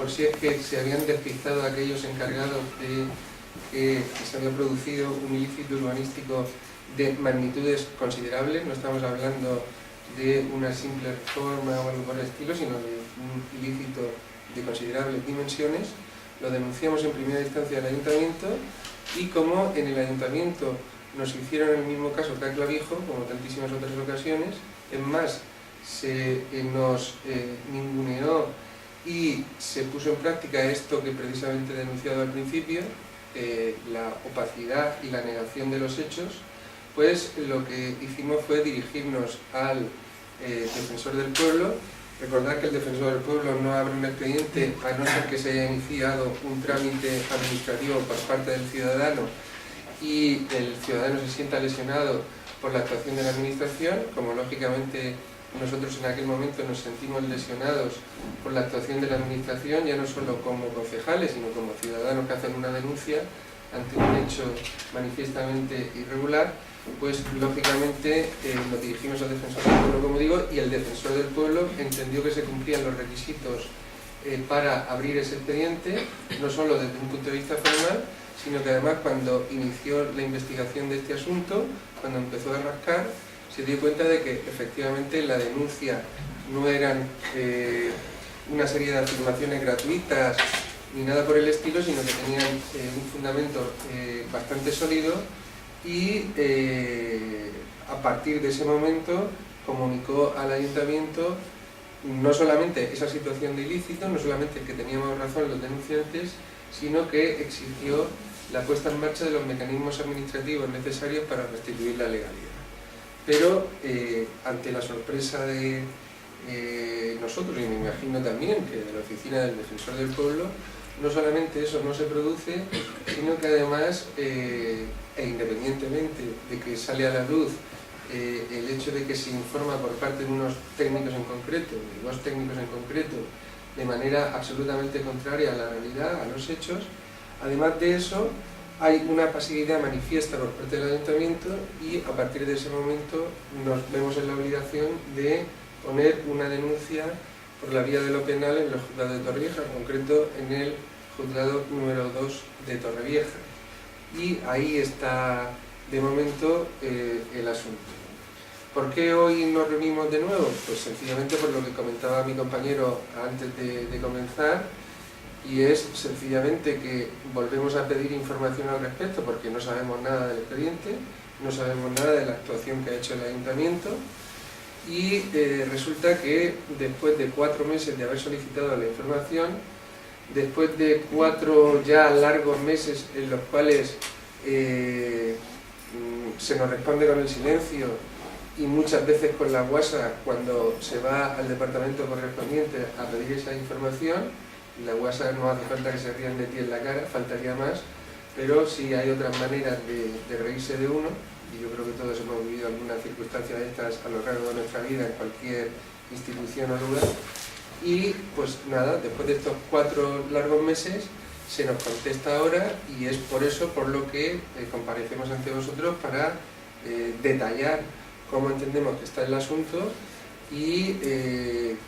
por si es que se habían despistado aquellos encargados de que se había producido un ilícito urbanístico de magnitudes considerables. No estamos hablando de una simple reforma o algo por el estilo, sino de un ilícito de considerables dimensiones. Lo denunciamos en primera instancia al ayuntamiento, y como en el ayuntamiento nos hicieron el mismo caso que a Clavijo, como tantísimas otras ocasiones, es más, se nos ninguneó y se puso en práctica esto que precisamente he denunciado al principio, la opacidad y la negación de los hechos, pues lo que hicimos fue dirigirnos al defensor del pueblo. Recordad que el defensor del pueblo no abre un expediente a no ser que se haya iniciado un trámite administrativo por parte del ciudadano y el ciudadano se sienta lesionado por la actuación de la administración. Como lógicamente nosotros en aquel momento nos sentimos lesionados por la actuación de la administración, ya no solo como concejales, sino como ciudadanos que hacen una denuncia ante un hecho manifiestamente irregular, pues lógicamente nos dirigimos al defensor del pueblo, como digo, y el defensor del pueblo entendió que se cumplían los requisitos para abrir ese expediente, no solo desde un punto de vista formal, sino que además cuando inició la investigación de este asunto, cuando empezó a rascar, se dio cuenta de que efectivamente la denuncia no eran una serie de afirmaciones gratuitas ni nada por el estilo, sino que tenían un fundamento bastante sólido, y a partir de ese momento comunicó al ayuntamiento no solamente esa situación de ilícito, no solamente que teníamos razón los denunciantes, sino que exigió la puesta en marcha de los mecanismos administrativos necesarios para restituir la legalidad. Pero ante la sorpresa de nosotros, y me imagino también que de la oficina del defensor del pueblo, no solamente eso no se produce, sino que además, independientemente de que sale a la luz el hecho de que se informa por parte de unos técnicos en concreto, de dos técnicos en concreto, de manera absolutamente contraria a la realidad, a los hechos, además de eso, hay una pasividad manifiesta por parte del ayuntamiento, y a partir de ese momento nos vemos en la obligación de poner una denuncia por la vía de lo penal en los juzgados de Torrevieja, en concreto en el juzgado número 2 de Torrevieja. Y ahí está de momento el asunto. ¿Por qué hoy nos reunimos de nuevo? Pues sencillamente por lo que comentaba mi compañero antes de comenzar, y es sencillamente que volvemos a pedir información al respecto porque no sabemos nada del expediente, no sabemos nada de la actuación que ha hecho el ayuntamiento, y resulta que después de 4 meses de haber solicitado la información, después de 4 ya largos meses en los cuales se nos responde con el silencio y muchas veces con la guasa cuando se va al departamento correspondiente a pedir esa información, la guasa no hace falta que se rían de ti en la cara, faltaría más, pero sí hay otras maneras de reírse de uno, y yo creo que todos hemos vivido alguna circunstancia de estas a lo largo de nuestra vida en cualquier institución o lugar. Y pues nada, después de estos 4 largos meses se nos contesta ahora, y es por eso por lo que comparecemos ante vosotros para detallar cómo entendemos que está el asunto y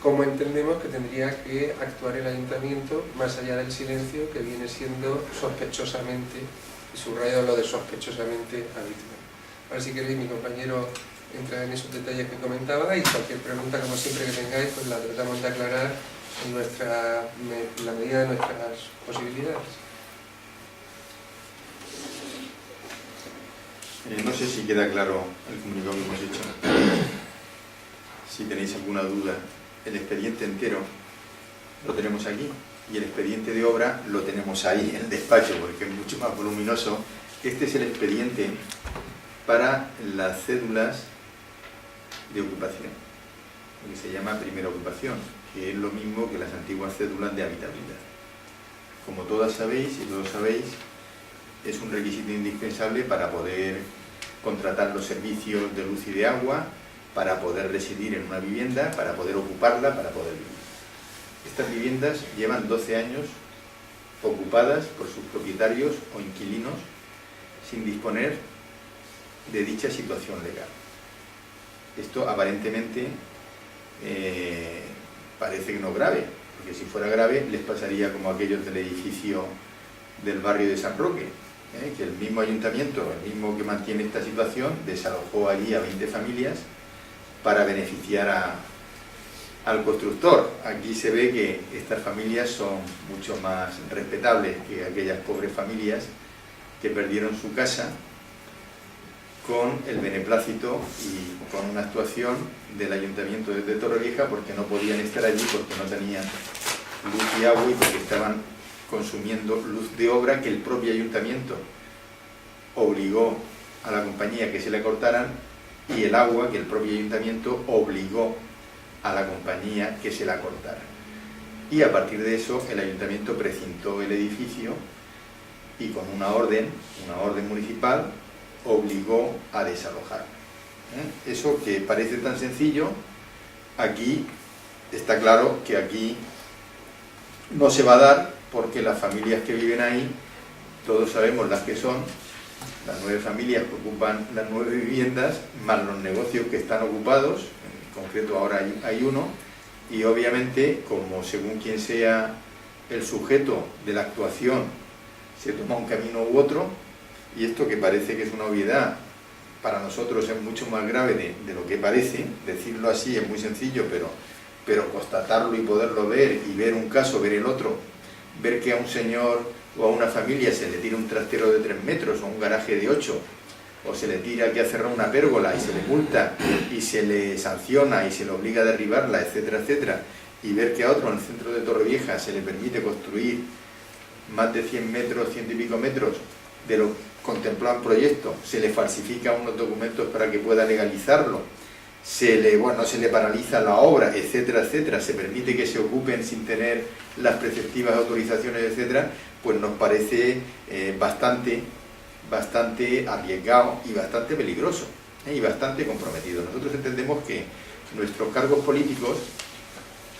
cómo entendemos que tendría que actuar el ayuntamiento más allá del silencio que viene siendo sospechosamente, y subrayo lo de sospechosamente, habitual. Ahora si queréis mi compañero entra en esos detalles que comentaba, y cualquier pregunta como siempre que tengáis pues la tratamos de aclarar en la medida de nuestras posibilidades. No sé si queda claro el comunicado que hemos hecho. Si tenéis alguna duda, el expediente entero lo tenemos aquí, y el expediente de obra lo tenemos ahí en el despacho porque es mucho más voluminoso. Este es el expediente para las cédulas de ocupación, lo que se llama primera ocupación, que es lo mismo que las antiguas cédulas de habitabilidad. Como todas sabéis y todos sabéis, es un requisito indispensable para poder contratar los servicios de luz y de agua, para poder residir en una vivienda, para poder ocuparla, para poder vivir. Estas viviendas llevan 12 años ocupadas por sus propietarios o inquilinos sin disponer de dicha situación legal. Esto aparentemente parece que no es grave, porque si fuera grave les pasaría como aquellos del edificio del barrio de San Roque, que el mismo ayuntamiento, el mismo que mantiene esta situación, desalojó allí a 20 familias para beneficiar al constructor. Aquí se ve que estas familias son mucho más respetables que aquellas pobres familias que perdieron su casa con el beneplácito y con una actuación del Ayuntamiento de Torrevieja, porque no podían estar allí, porque no tenían luz y agua y porque estaban consumiendo luz de obra que el propio Ayuntamiento obligó a la compañía que se la cortaran, y el agua que el propio Ayuntamiento obligó a la compañía que se la cortara. Y a partir de eso el Ayuntamiento precintó el edificio y con una orden municipal obligó a desalojar. Eso que parece tan sencillo, aquí está claro que aquí no se va a dar, porque las familias que viven ahí, todos sabemos las que son, las 9 familias que ocupan las 9 viviendas, más los negocios que están ocupados, en concreto ahora hay uno, y obviamente, como según quien sea el sujeto de la actuación, se toma un camino u otro, y esto que parece que es una obviedad, para nosotros es mucho más grave de lo que parece. Decirlo así es muy sencillo, pero constatarlo y poderlo ver, y ver un caso, ver el otro, ver que a un señor o a una familia se le tira un trastero de 3 metros o un garaje de 8, o se le tira que ha cerrado una pérgola y se le multa y se le sanciona y se le obliga a derribarla, etcétera, etcétera, y ver que a otro en el centro de Torrevieja se le permite construir más de 100 metros, 100 y pico metros de lo contemplado en proyecto, se le falsifica unos documentos para que pueda legalizarlo, no se le paraliza la obra, etcétera, etcétera, se permite que se ocupen sin tener las preceptivas autorizaciones, etcétera, pues nos parece bastante arriesgado y bastante peligroso, y bastante comprometido. Nosotros entendemos que nuestros cargos políticos,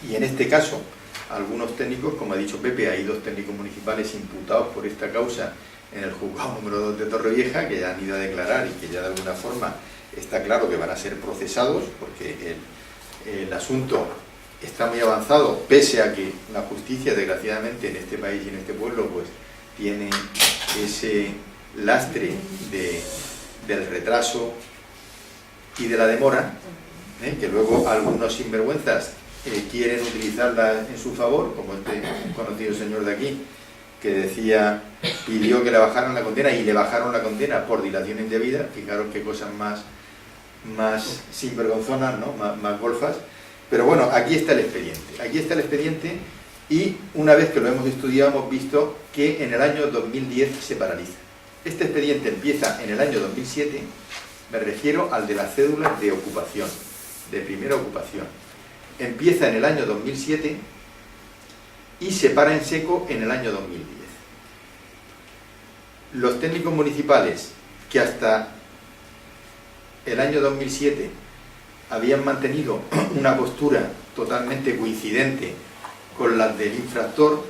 y en este caso algunos técnicos, como ha dicho Pepe, hay 2 técnicos municipales imputados por esta causa en el juzgado número 2 de Torrevieja, que ya han ido a declarar y que ya de alguna forma está claro que van a ser procesados, porque el asunto está muy avanzado, pese a que la justicia, desgraciadamente, en este país y en este pueblo, pues tiene ese lastre del retraso y de la demora, que luego algunos sinvergüenzas quieren utilizarla en su favor, como este conocido señor de aquí, que pidió que le bajaran la condena, y le bajaron la condena por dilación indebida. Fijaros qué cosas más sinvergonzonas, ¿no? más golfas. Pero bueno, aquí está el expediente, y una vez que lo hemos estudiado hemos visto que en el año 2010 se paraliza. Este expediente empieza en el año 2007, me refiero al de las cédulas de ocupación, de primera ocupación. Empieza en el año 2007 y se para en seco en el año 2010. Los técnicos municipales que hasta el año 2007 habían mantenido una postura totalmente coincidente con la del infractor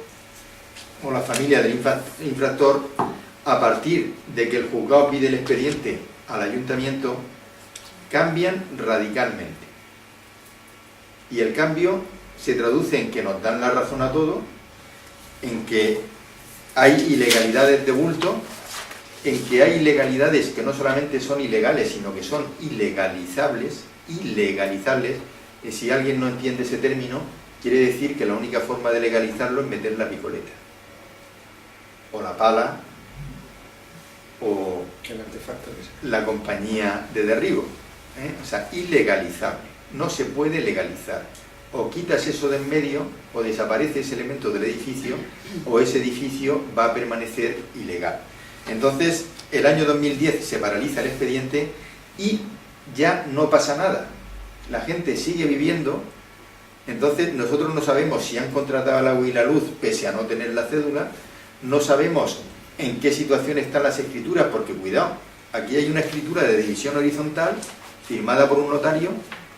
o la familia del infractor, a partir de que el juzgado pide el expediente al ayuntamiento, cambian radicalmente. Y el cambio se traduce en que nos dan la razón a todo, en que hay ilegalidades de bulto, en que hay ilegalidades que no solamente son ilegales, sino que son ilegalizables, y si alguien no entiende ese término, quiere decir que la única forma de legalizarlo es meter la picoleta, o la pala, o el artefacto la compañía de derribo, o sea, ilegalizable, no se puede legalizar. O quitas eso de en medio, o desaparece ese elemento del edificio, o ese edificio va a permanecer ilegal. Entonces, el año 2010 se paraliza el expediente y ya no pasa nada. La gente sigue viviendo. Entonces, nosotros no sabemos si han contratado el agua y la luz pese a no tener la cédula, no sabemos en qué situación están las escrituras, porque cuidado, aquí hay una escritura de división horizontal firmada por un notario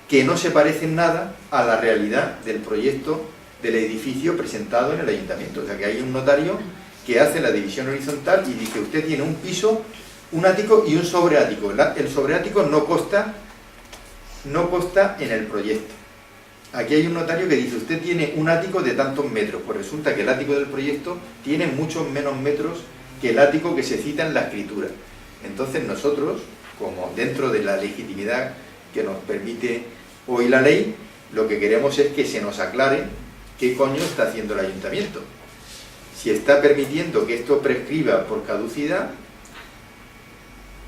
que no se parece en nada a la realidad del proyecto del edificio presentado en el ayuntamiento. O sea, que hay un notario que hace la división horizontal y dice: usted tiene un piso, un ático y un sobreático. El sobreático no consta en el proyecto. aquí hay un notario que dice, usted tiene un ático de tantos metros, pues resulta que el ático del proyecto tiene muchos menos metros que el ático que se cita en la escritura. Entonces nosotros, como dentro de la legitimidad que nos permite hoy la ley, lo que queremos es que se nos aclare qué coño está haciendo el ayuntamiento. Si está permitiendo que esto prescriba por caducidad,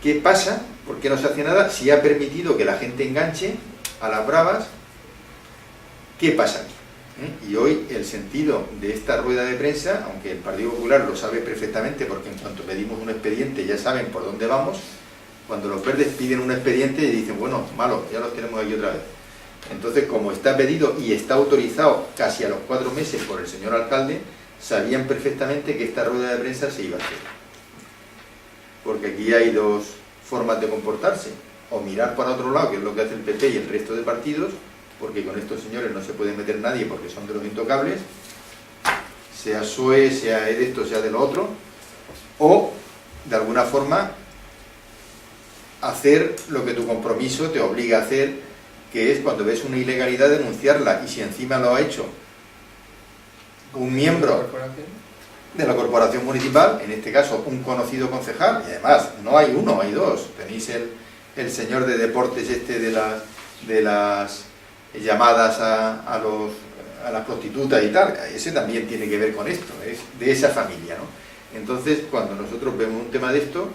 ¿qué pasa? ¿Por qué no se hace nada? Si ha permitido que la gente enganche a las bravas, ¿qué pasa aquí? Y hoy el sentido de esta rueda de prensa, aunque el Partido Popular lo sabe perfectamente, porque en cuanto pedimos un expediente ya saben por dónde vamos, cuando los verdes piden un expediente y dicen, bueno, malo, ya los tenemos aquí otra vez. Entonces, como está pedido y está autorizado casi a los 4 meses por el señor alcalde, sabían perfectamente que esta rueda de prensa se iba a hacer. Porque aquí hay dos formas de comportarse, o mirar para otro lado, que es lo que hace el PP y el resto de partidos, porque con estos señores no se puede meter nadie porque son de los intocables, sea PSOE, sea de esto, sea de lo otro, o de alguna forma hacer lo que tu compromiso te obliga a hacer, que es cuando ves una ilegalidad denunciarla, y si encima lo ha hecho un miembro de la corporación municipal, en este caso un conocido concejal, y además no hay uno, hay dos, tenéis el señor de deportes este de las llamadas a las prostitutas y tal, ese también tiene que ver con esto, es de esa familia, ¿no? Entonces, cuando nosotros vemos un tema de esto,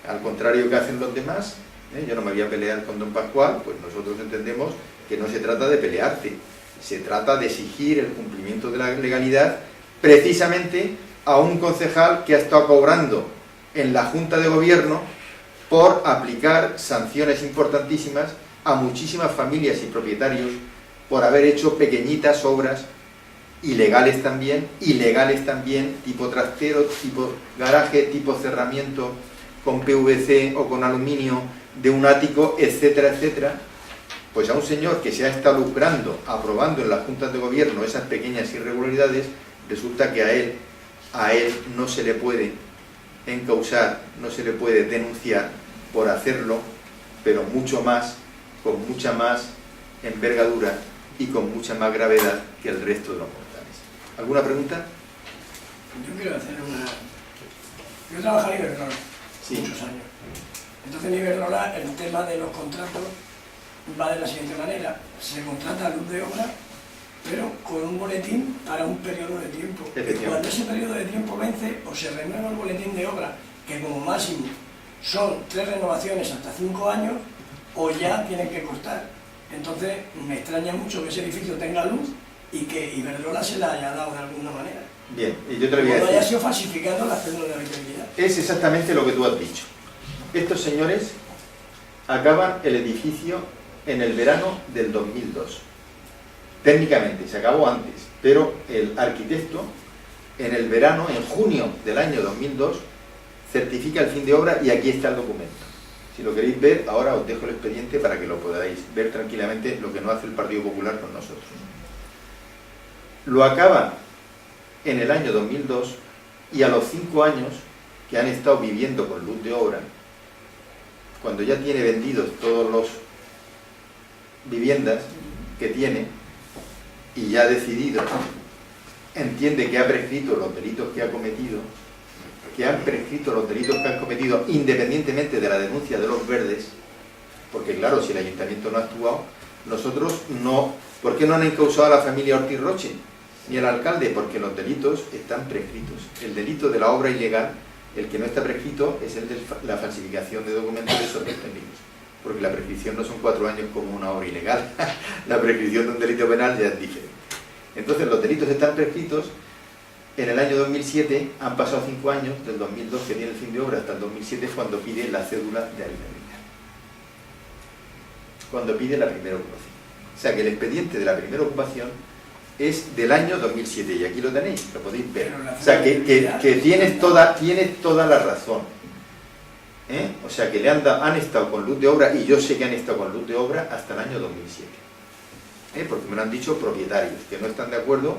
al contrario que hacen los demás, yo no me voy a pelear con don Pascual, pues nosotros entendemos que no se trata de pelearte, se trata de exigir el cumplimiento de la legalidad precisamente a un concejal que ha estado cobrando en la Junta de Gobierno por aplicar sanciones importantísimas a muchísimas familias y propietarios por haber hecho pequeñitas obras ilegales también, tipo trastero, tipo garaje, tipo cerramiento con PVC o con aluminio de un ático, etcétera, etcétera. Pues a un señor que se ha estado lucrando, aprobando en las juntas de gobierno esas pequeñas irregularidades, resulta que a él no se le puede encausar, no se le puede denunciar por hacerlo, pero mucho más, con mucha más envergadura y con mucha más gravedad que el resto de los mortales. ¿Alguna pregunta? Yo quiero hacer una... Yo trabajo en Iberdrola muchos años. Entonces en Iberdrola el tema de los contratos va de la siguiente manera. Se contrata luz de obra, pero con un boletín para un periodo de tiempo. Cuando ese periodo de tiempo vence, o se renueva el boletín de obra, que como máximo son 3 renovaciones hasta 5 años, o ya tienen que cortar. Entonces me extraña mucho que ese edificio tenga luz y que Iberdrola se la haya dado de alguna manera. Bien, y yo te lo voy a decir. No haya sido falsificando la cédula de habitabilidad. Es exactamente lo que tú has dicho. Estos señores acaban el edificio en el verano del 2002. Técnicamente se acabó antes, pero el arquitecto en el verano, en junio del año 2002, certifica el fin de obra y aquí está el documento. Si lo queréis ver, ahora os dejo el expediente para que lo podáis ver tranquilamente, lo que no hace el Partido Popular con nosotros. Lo acaba en el año 2002 y a los 5 años que han estado viviendo con luz de obra, cuando ya tiene vendidos todos los viviendas que tiene y ya ha decidido, entiende que ha prescrito los delitos que ha cometido, independientemente de la denuncia de los verdes, porque claro, si el ayuntamiento no ha actuado, nosotros no... ¿Por qué no han encausado a la familia Ortiz Roche ni al alcalde? Porque los delitos están prescritos. El delito de la obra ilegal, el que no está prescrito, es el de la falsificación de documentos de esos técnicos, porque la prescripción no son 4 años como una obra ilegal. La prescripción de un delito penal ya es diferente. Entonces los delitos están prescritos. En el año 2007 han pasado 5 años, del 2002 que tiene el fin de obra hasta el 2007 cuando pide la cédula de habitabilidad, cuando pide la primera ocupación. O sea que el expediente de la primera ocupación es del año 2007 y aquí lo tenéis, lo podéis ver. O sea que tienes toda la razón. O sea que han estado con luz de obra, y yo sé que han estado con luz de obra hasta el año 2007. Porque me lo han dicho propietarios que no están de acuerdo,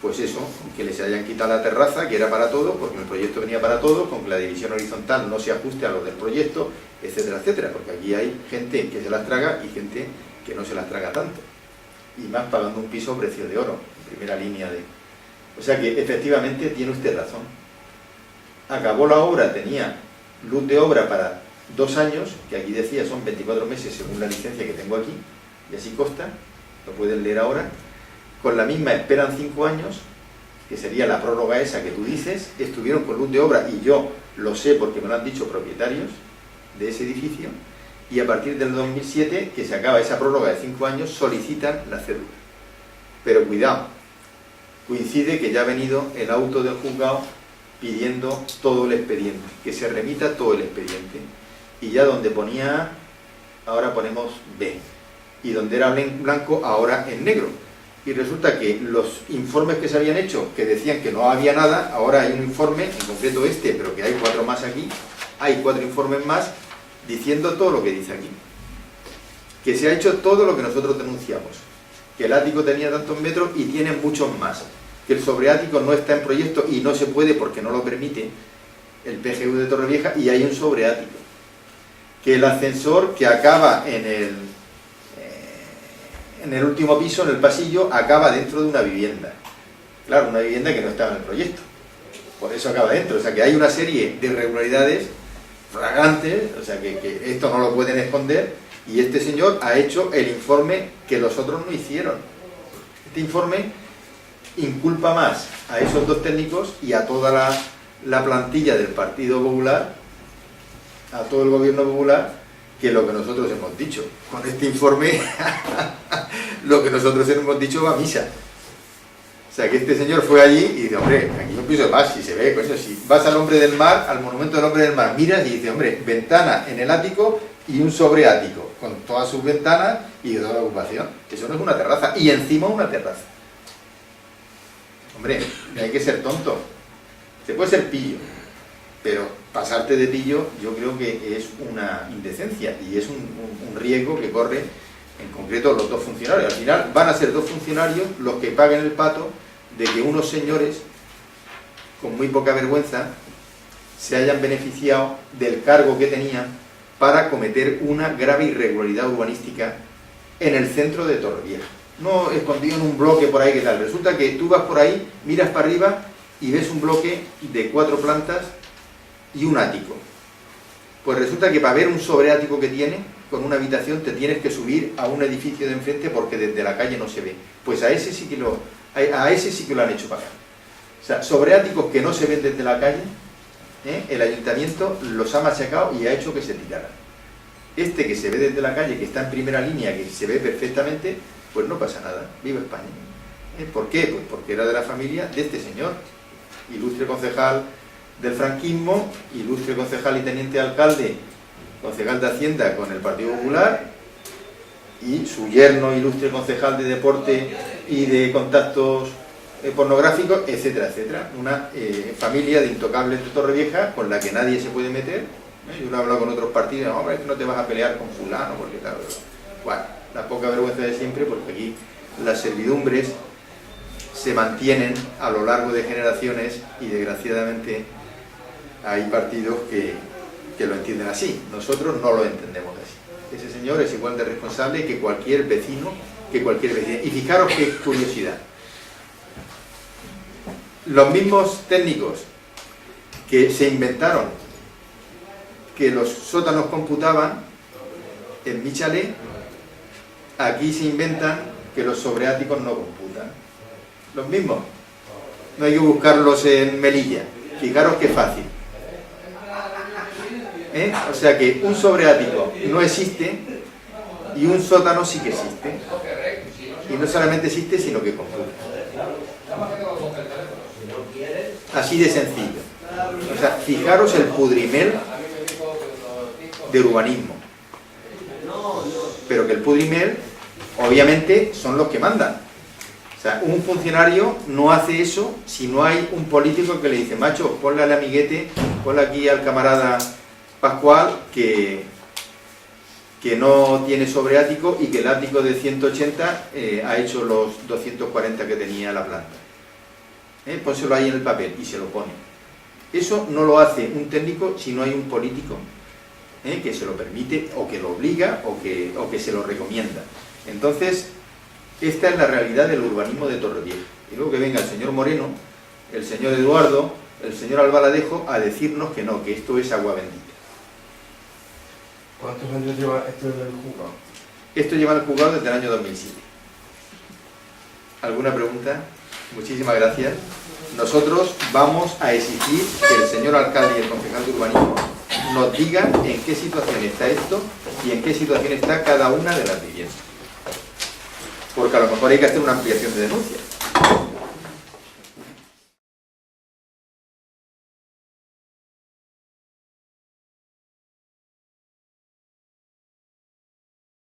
pues eso, que les hayan quitado la terraza, que era para todo, porque el proyecto venía para todo, con que la división horizontal no se ajuste a lo del proyecto, etcétera, etcétera, porque aquí hay gente que se las traga y gente que no se las traga tanto. y más pagando un piso a precio de oro, primera línea de... O sea que efectivamente tiene usted razón. Acabó la obra, tenía luz de obra para 2 años, que aquí decía son 24 meses según la licencia que tengo aquí, y así consta, lo pueden leer ahora. Con la misma esperan 5 años, que sería la prórroga esa que tú dices. Estuvieron con luz de obra, y yo lo sé porque me lo han dicho propietarios de ese edificio, y a partir del 2007, que se acaba esa prórroga de 5 años, solicitan la cédula. Pero cuidado, coincide que ya ha venido el auto del juzgado pidiendo todo el expediente, que se remita todo el expediente, y ya donde ponía A, ahora ponemos B, y donde era blanco, ahora en negro. Y resulta que los informes que se habían hecho, que decían que no había nada, ahora hay un informe, en concreto este, pero que hay 4 más aquí, hay 4 informes más, diciendo todo lo que dice aquí. Que se ha hecho todo lo que nosotros denunciamos, que el ático tenía tantos metros y tiene muchos más, que el sobreático no está en proyecto y no se puede porque no lo permite el PGU de Torrevieja, y hay un sobreático, que el ascensor que acaba en el último piso, en el pasillo, acaba dentro de una vivienda. Claro, una vivienda que no estaba en el proyecto, por eso acaba dentro. O sea que hay una serie de irregularidades flagrantes, o sea que esto no lo pueden esconder, y este señor ha hecho el informe que los otros no hicieron. Este informe inculpa más a esos 2 técnicos y a toda la plantilla del Partido Popular, a todo el gobierno popular, que lo que nosotros hemos dicho. Con este informe lo que nosotros hemos dicho va a misa. O sea que este señor fue allí y dice, hombre, aquí no pienso más, si se ve, coño, si vas al Hombre del Mar, al monumento del Hombre del Mar, miras y dice, hombre, ventana en el ático y un sobreático, con todas sus ventanas y toda la ocupación. Eso no es una terraza, y encima una terraza. Hombre, hay que ser tonto. Se puede ser pillo, pero pasarte de pillo yo creo que es una indecencia, y es un riesgo que corre en concreto los 2 funcionarios. Al final van a ser 2 funcionarios los que paguen el pato de que unos señores con muy poca vergüenza se hayan beneficiado del cargo que tenían para cometer una grave irregularidad urbanística en el centro de Torrevieja. No escondido en un bloque por ahí, que tal. Resulta que tú vas por ahí, miras para arriba y ves un bloque de 4 plantas y un ático. Pues resulta que para ver un sobreático que tiene, con una habitación, te tienes que subir a un edificio de enfrente porque desde la calle no se ve. Pues a ese sí que lo han hecho pagar. O sea, sobreáticos que no se ven desde la calle, el ayuntamiento los ha machacado y ha hecho que se tiraran. Este que se ve desde la calle, que está en primera línea, que se ve perfectamente, pues no pasa nada. ¡Viva España! ¿Por qué? Pues porque era de la familia de este señor, ilustre concejal del franquismo, ilustre concejal y teniente alcalde, concejal de Hacienda con el Partido Popular, y su yerno, ilustre concejal de deporte y de contactos pornográficos, etcétera, etcétera. Una familia de intocables de Torrevieja con la que nadie se puede meter. Yo lo he hablado con otros partidos, hombre, es que no te vas a pelear con fulano, porque claro, bueno, la poca vergüenza de siempre, porque aquí las servidumbres se mantienen a lo largo de generaciones y desgraciadamente hay partidos que lo entienden así. Nosotros no lo entendemos así. Ese señor es igual de responsable que cualquier vecino, Y fijaros qué curiosidad. Los mismos técnicos que se inventaron que los sótanos computaban en mi chalet, aquí se inventan que los sobreáticos no computan. Los mismos. No hay que buscarlos en Melilla. Fijaros qué fácil. O sea que un sobreático no existe y un sótano sí que existe. Y no solamente existe, sino que computa. Así de sencillo. O sea, fijaros el pudrimel de urbanismo. Pero que el pudrimel, obviamente, son los que mandan. O sea, un funcionario no hace eso si no hay un político que le dice, macho, ponle al amiguete, ponle aquí al camarada Pascual que no tiene sobreático y que el ático de 180 ha hecho los 240 que tenía la planta. Pónselo ahí en el papel y se lo pone. Eso no lo hace un técnico si no hay un político que se lo permite o que lo obliga o que se lo recomienda. Entonces, Esta es la realidad del urbanismo de Torrevieja. Y luego que venga el señor Moreno, el señor Eduardo, el señor Albaladejo a decirnos que no, que esto es agua bendita. ¿Cuántos años lleva esto del juzgado? Esto lleva al juzgado desde el año 2007. ¿Alguna pregunta? Muchísimas gracias. Nosotros vamos a exigir que el señor alcalde y el concejal de urbanismo nos digan en qué situación está esto y en qué situación está cada una de las viviendas. Porque a lo mejor hay que hacer una ampliación de denuncias.